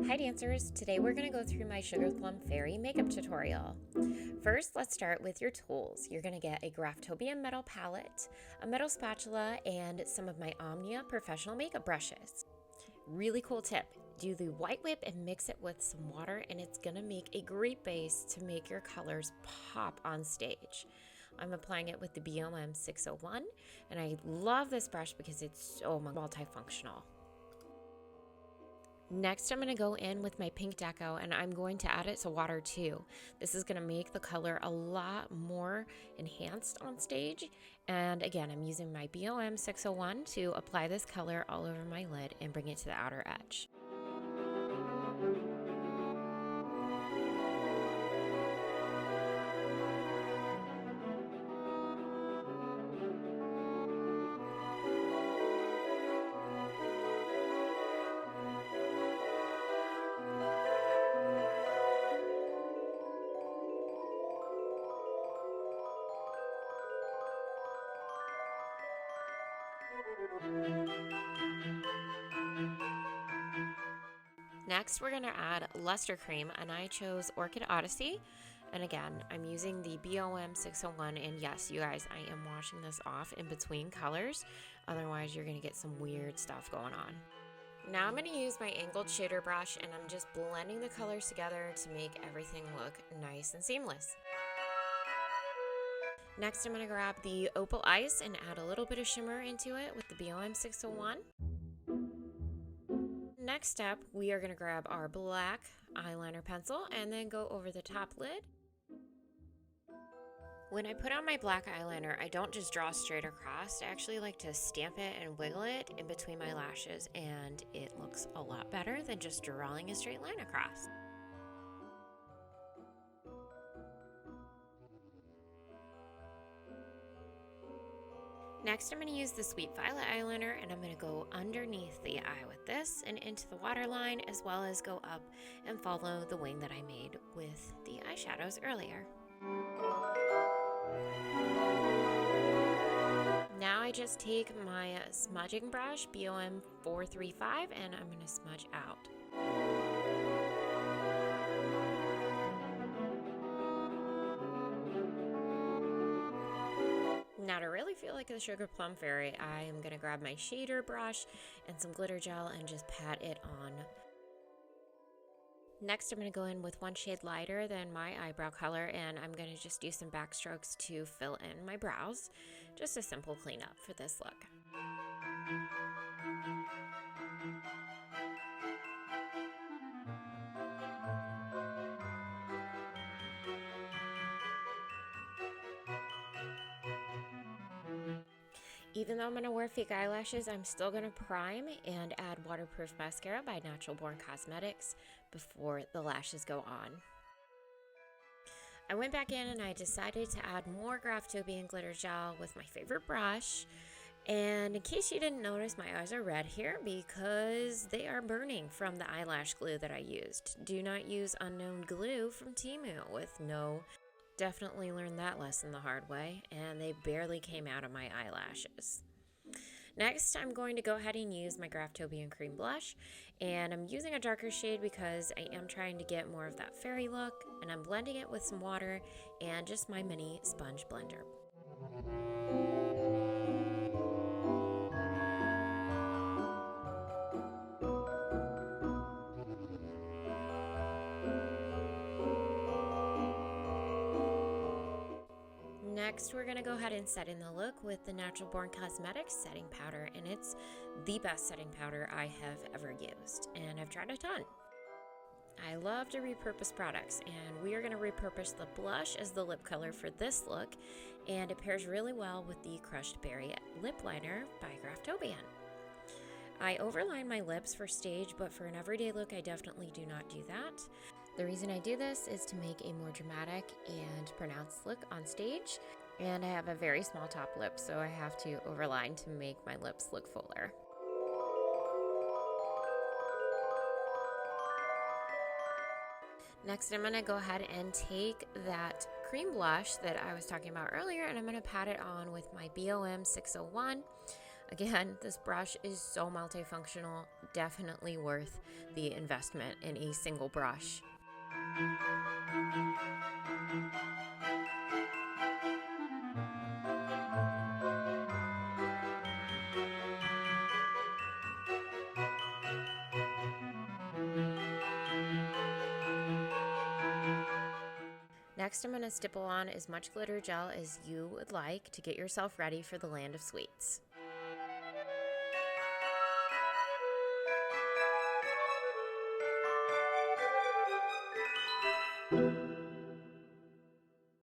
Hi dancers, today we're going to go through my Sugar Plum Fairy makeup tutorial. First, let's start with your tools. You're going to get a Graftobian metal palette, a metal spatula, and some of my Omnia Professional makeup brushes. Really cool tip, do the white whip and mix it with some water and it's going to make a great base to make your colors pop on stage. I'm applying it with the BOM 601 and I love this brush because it's so multifunctional. Next, I'm going to go in with my pink deco and I'm going to add it to water too. This is going to make the color a lot more enhanced on stage. And again, I'm using my BOM 601 to apply this color all over my lid and bring it to the outer edge. Next, we're going to add luster cream, and I chose Orchid Odyssey. And again, I'm using the BOM 601, and yes, you guys, I am washing this off in between colors. Otherwise, you're going to get some weird stuff going on. Now I'm going to use my angled shader brush, and I'm just blending the colors together to make everything look nice and seamless. Next, I'm going to grab the Opal Ice and add a little bit of shimmer into it with the BOM 601. Next step, we are going to grab our black eyeliner pencil and then go over the top lid. When I put on my black eyeliner, I don't just draw straight across. I actually like to stamp it and wiggle it in between my lashes, and it looks a lot better than just drawing a straight line across. Next, I'm going to use the Sweet Violet eyeliner and I'm going to go underneath the eye with this and into the waterline, as well as go up and follow the wing that I made with the eyeshadows earlier. Now I just take my smudging brush, BOM 435, and I'm going to smudge out. Now to really feel like the Sugar Plum Fairy, I am going to grab my shader brush and some glitter gel and just pat it on. Next, I'm going to go in with one shade lighter than my eyebrow color, and I'm going to just do some backstrokes to fill in my brows. Just a simple cleanup for this look. Even though I'm going to wear fake eyelashes, I'm still going to prime and add waterproof mascara by Natural Born Cosmetics before the lashes go on. I went back in and I decided to add more Graftobian glitter gel with my favorite brush. And in case you didn't notice, my eyes are red here because they are burning from the eyelash glue that I used. Do not use unknown glue from Temu with no. Definitely learned that lesson the hard way, and they barely came out of my eyelashes. Next, I'm going to go ahead and use my Graftobian cream blush, and I'm using a darker shade because I am trying to get more of that fairy look, and I'm blending it with some water and just my mini sponge blender. Next, we're going to go ahead and set in the look with the Natural Born Cosmetics setting powder, and it's the best setting powder I have ever used, and I've tried a ton. I love to repurpose products, and we are going to repurpose the blush as the lip color for this look, and it pairs really well with the Crushed Berry Lip Liner by Graftobian. I overline my lips for stage, but for an everyday look, I definitely do not do that. The reason I do this is to make a more dramatic and pronounced look on stage, and I have a very small top lip, so I have to overline to make my lips look fuller. Next, I'm going to go ahead and take that cream blush that I was talking about earlier, and I'm going to pat it on with my BOM 601. Again, this brush is so multifunctional, definitely worth the investment in a single brush. Next, I'm going to stipple on as much glitter gel as you would like to get yourself ready for the land of sweets.